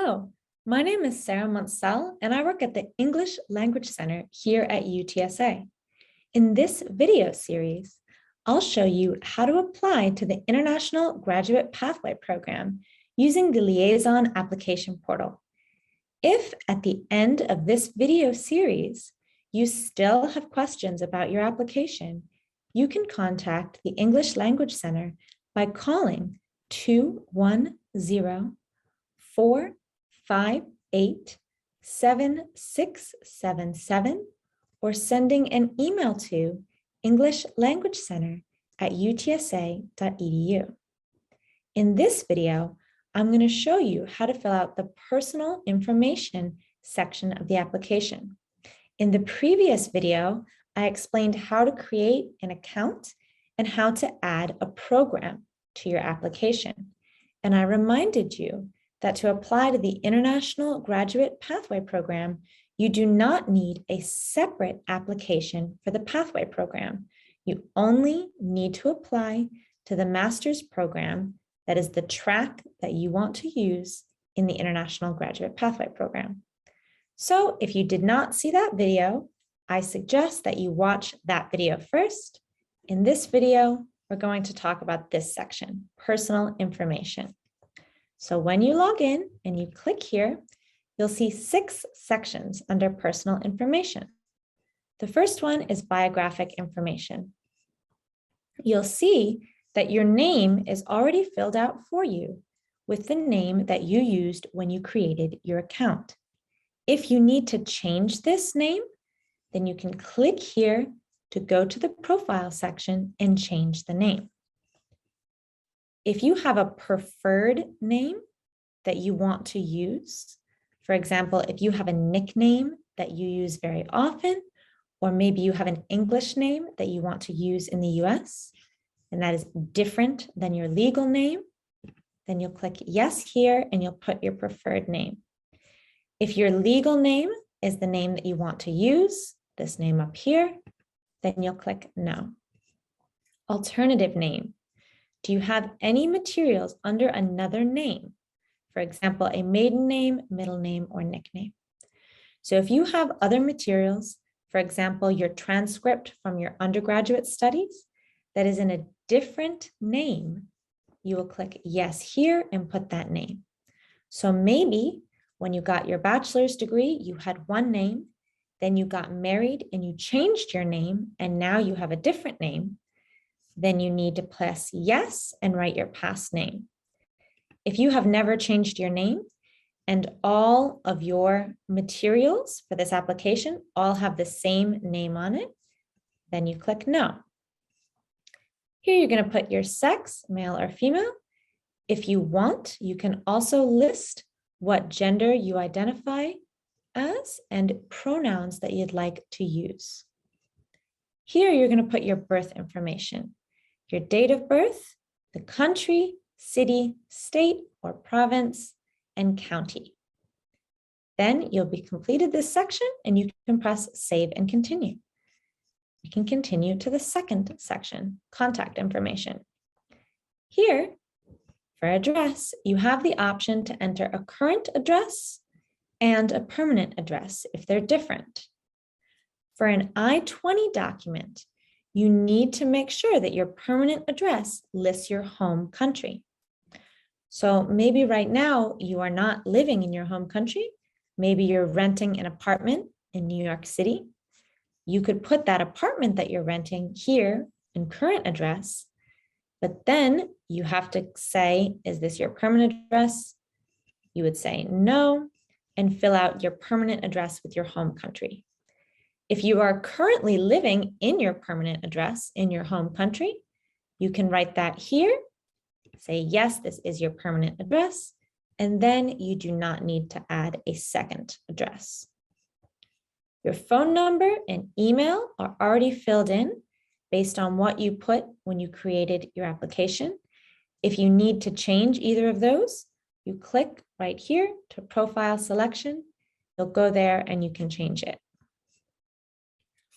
Hello, my name is Sarah Monsell, and I work at the English Language Center here at UTSA. In this video series, I'll show you how to apply to the International Graduate Pathway Program using the Liaison application portal. If at the end of this video series, you still have questions about your application, you can contact the English Language Center by calling 210-458-7677 or sending an email to englishlanguagecenter@utsa.edu. In this video, I'm going to show you how to fill out the personal information section of the application. In the previous video, I explained how to create an account and how to add a program to your application. And I reminded you that to apply to the International Graduate Pathway Program, you do not need a separate application for the Pathway Program. You only need to apply to the master's program that is the track that you want to use in the International Graduate Pathway Program. So if you did not see that video, I suggest that you watch that video first. In this video, we're going to talk about this section, personal information. So when you log in and you click here, you'll see 6 sections under personal information. The first one is biographic information. You'll see that your name is already filled out for you with the name that you used when you created your account. If you need to change this name, then you can click here to go to the profile section and change the name. If you have a preferred name that you want to use, for example, if you have a nickname that you use very often, or maybe you have an English name that you want to use in the US, and that is different than your legal name, then you'll click yes here and you'll put your preferred name. If your legal name is the name that you want to use, this name up here, then you'll click no. Alternative name. Do you have any materials under another name? For example, a maiden name, middle name, or nickname. So if you have other materials, for example, your transcript from your undergraduate studies that is in a different name, you will click yes here and put that name. So maybe when you got your bachelor's degree, you had one name, then you got married and you changed your name, and now you have a different name. Then you need to press yes and write your past name. If you have never changed your name and all of your materials for this application all have the same name on it, then you click no. Here you're going to put your sex, male or female. If you want, you can also list what gender you identify as and pronouns that you'd like to use. Here you're going to put your birth information, your date of birth, the country, city, state, or province, and county. Then you'll be completed this section and you can press save and continue. You can continue to the second section, contact information. Here, for address, you have the option to enter a current address and a permanent address if they're different. For an I-20 document, you need to make sure that your permanent address lists your home country. So maybe right now you are not living in your home country. Maybe you're renting an apartment in New York City. You could put that apartment that you're renting here in current address, but then you have to say, is this your permanent address? You would say no and fill out your permanent address with your home country. If you are currently living in your permanent address in your home country, you can write that here, say, yes, this is your permanent address, and then you do not need to add a second address. Your phone number and email are already filled in based on what you put when you created your application. If you need to change either of those, you click right here to profile selection. You'll go there and you can change it.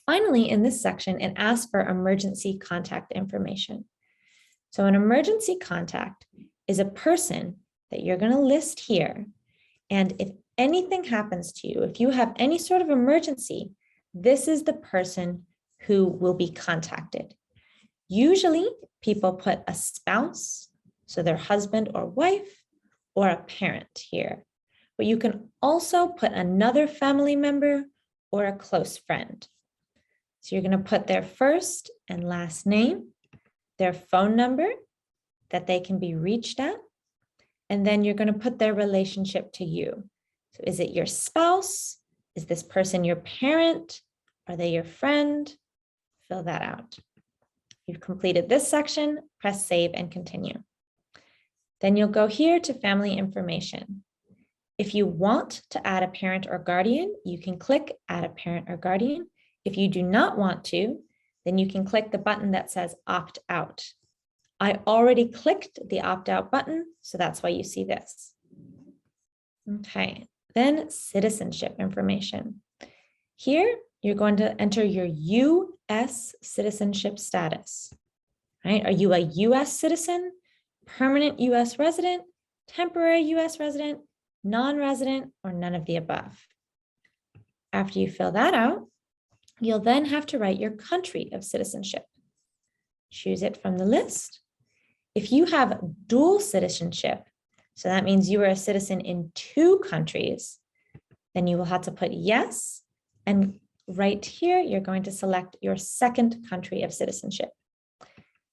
Finally, in this section, it asks for emergency contact information. So an emergency contact is a person that you're going to list here And if anything happens to you, if you have any sort of emergency, this is the person who will be contacted. Usually people put a spouse, so their husband or wife, or a parent here. But you can also put another family member or a close friend. So you're going to put their first and last name, their phone number that they can be reached at, and then you're going to put their relationship to you. So is it your spouse? Is this person your parent? Are they your friend? Fill that out. You've completed this section, press save and continue. Then you'll go here to family information. If you want to add a parent or guardian, you can click add a parent or guardian. If you do not want to, then you can click the button that says opt out. I already clicked the opt out button, so that's why you see this. Okay, then citizenship information. Here, you're going to enter your U.S. citizenship status. Right? Are you a U.S. citizen, permanent U.S. resident, temporary U.S. resident, non-resident, or none of the above? After you fill that out, you'll then have to write your country of citizenship. Choose it from the list. If you have dual citizenship, so that means you are a citizen in 2 countries, then you will have to put yes, and right here, you're going to select your second country of citizenship.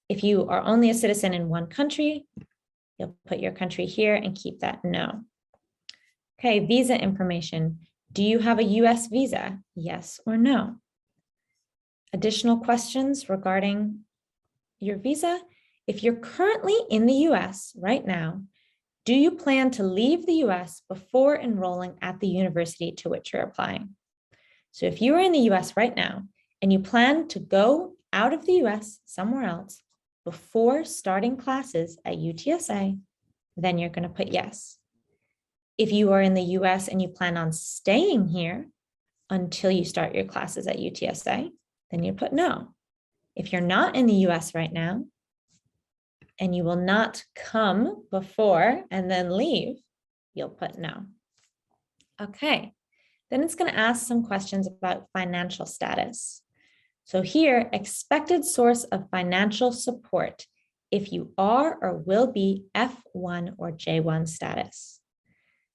If you are only a citizen in 1 country, you'll put your country here and keep that no. Okay, visa information. Do you have a US visa? Yes or no? Additional questions regarding your visa. If you're currently in the US right now, do you plan to leave the US before enrolling at the university to which you're applying? So if you are in the US right now and you plan to go out of the US somewhere else before starting classes at UTSA, then you're going to put yes. If you are in the US and you plan on staying here until you start your classes at UTSA, then you put no. If you're not in the US right now, and you will not come before and then leave, you'll put no. Okay, then it's going to ask some questions about financial status. So here, expected source of financial support if you are or will be F1 or J1 status.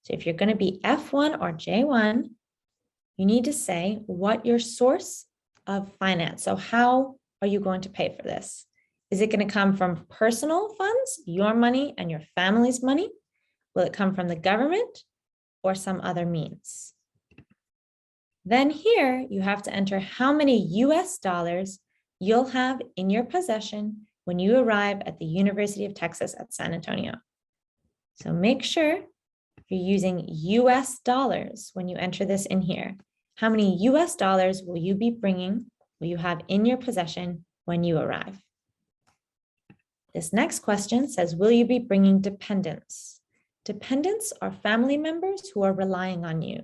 So if you're going to be F1 or J1, you need to say what your source of finance. So how are you going to pay for this? Is it going to come from personal funds, your money and your family's money? Will it come from the government or some other means? Then here you have to enter how many US dollars you'll have in your possession when you arrive at the University of Texas at San Antonio. So make sure you're using US dollars when you enter this in here. How many US dollars will you be bringing, will you have in your possession when you arrive? This next question says, will you be bringing dependents? Dependents are family members who are relying on you.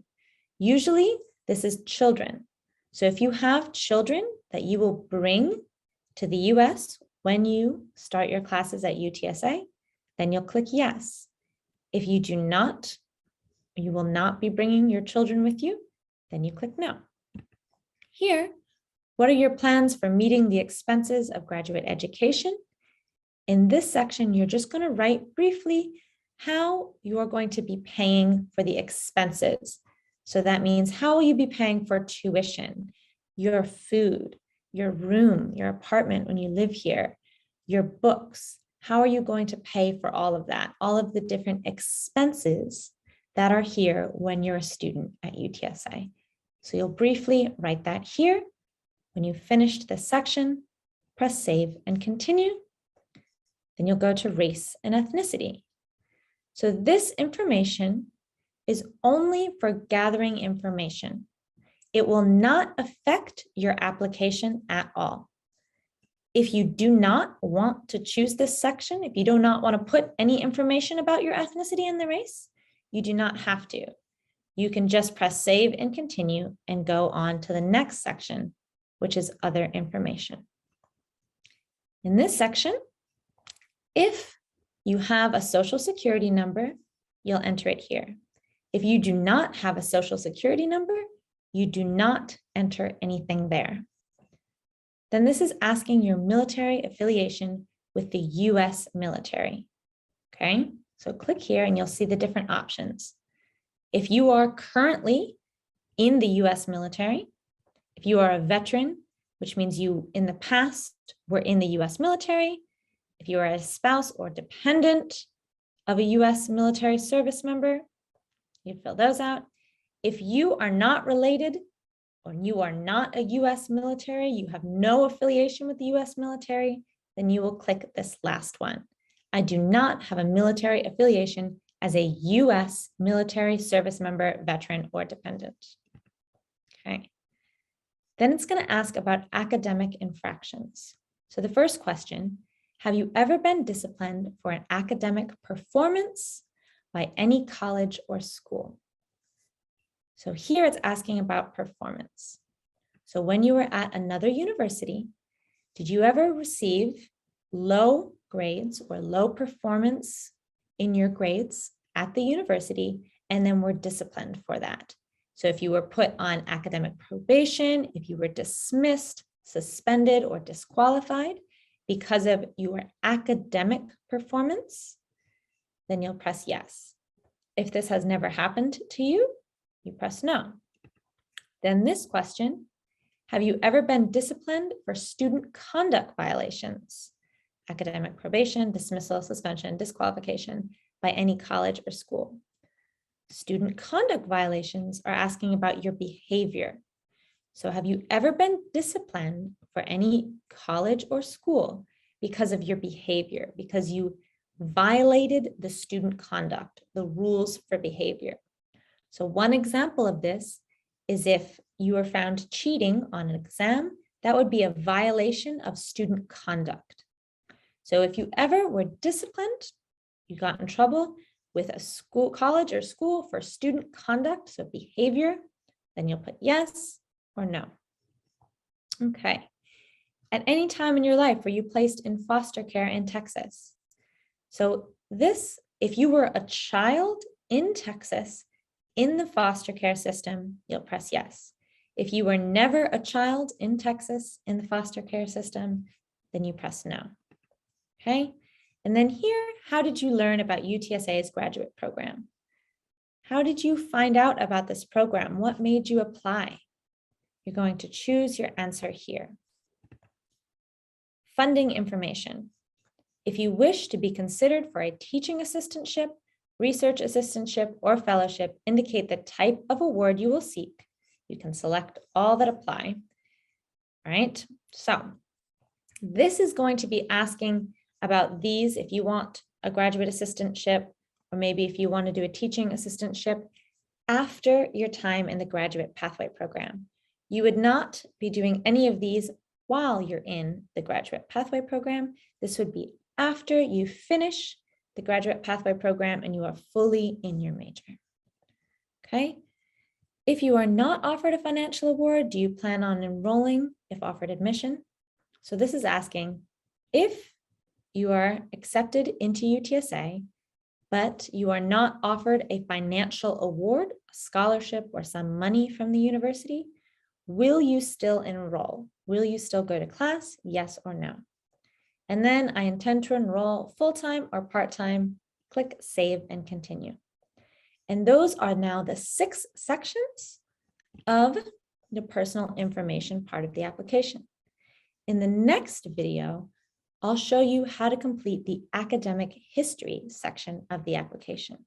Usually, this is children. So if you have children that you will bring to the US when you start your classes at UTSA, then you'll click yes. If you do not, you will not be bringing your children with you, then you click no. Here, what are your plans for meeting the expenses of graduate education? In this section, you're just going to write briefly how you are going to be paying for the expenses. So that means how will you be paying for tuition, your food, your room, your apartment when you live here, your books? How are you going to pay for all of that, all of the different expenses that are here when you're a student at UTSA? So you'll briefly write that here. When you've finished this section, press save and continue. Then you'll go to race and ethnicity. So this information is only for gathering information. It will not affect your application at all. If you do not want to choose this section, if you do not want to put any information about your ethnicity and the race, you do not have to. You can just press save and continue and go on to the next section, which is other information. In this section, if you have a social security number, you'll enter it here. If you do not have a social security number, you do not enter anything there. Then this is asking your military affiliation with the US military. Okay, so click here and you'll see the different options. If you are currently in the US military, if you are a veteran, which means you in the past were in the US military, if you are a spouse or dependent of a US military service member, you fill those out. If you are not related or you are not a US military, you have no affiliation with the US military, then you will click this last one. I do not have a military affiliation as a US military service member, veteran, or dependent. Okay. Then it's going to ask about academic infractions. So the first question, have you ever been disciplined for an academic performance by any college or school? So here it's asking about performance. So when you were at another university, did you ever receive low grades or low performance in your grades at the university and then were disciplined for that? So if you were put on academic probation, if you were dismissed, suspended, or disqualified because of your academic performance, then you'll press yes. If this has never happened to you, you press no. Then this question, have you ever been disciplined for student conduct violations? Academic probation, dismissal, suspension, disqualification by any college or school. Student conduct violations are asking about your behavior. So have you ever been disciplined for any college or school because of your behavior, because you violated the student conduct, the rules for behavior? So one example of this is if you were found cheating on an exam, that would be a violation of student conduct. So if you ever were disciplined, you got in trouble with a school, college or school for student conduct, so behavior, then you'll put yes or no. Okay. At any time in your life were you placed in foster care in Texas? So this, if you were a child in Texas in the foster care system, you'll press yes. If you were never a child in Texas in the foster care system, then you press no. Okay. And then here, how did you learn about UTSA's graduate program? How did you find out about this program? What made you apply? You're going to choose your answer here. Funding information. If you wish to be considered for a teaching assistantship, research assistantship, or fellowship, indicate the type of award you will seek. You can select all that apply. All right, so this is going to be asking about these if you want a graduate assistantship, or maybe if you want to do a teaching assistantship after your time in the graduate pathway program. You would not be doing any of these while you're in the graduate pathway program. This would be after you finish the graduate pathway program and you are fully in your major. Okay. If you are not offered a financial award, do you plan on enrolling if offered admission? So this is asking if you are accepted into UTSA, but you are not offered a financial award, a scholarship, or some money from the university, will you still enroll? Will you still go to class? Yes or no? And then I intend to enroll full-time or part-time. Click Save and Continue. And those are now the 6 sections of the personal information part of the application. In the next video, I'll show you how to complete the academic history section of the application.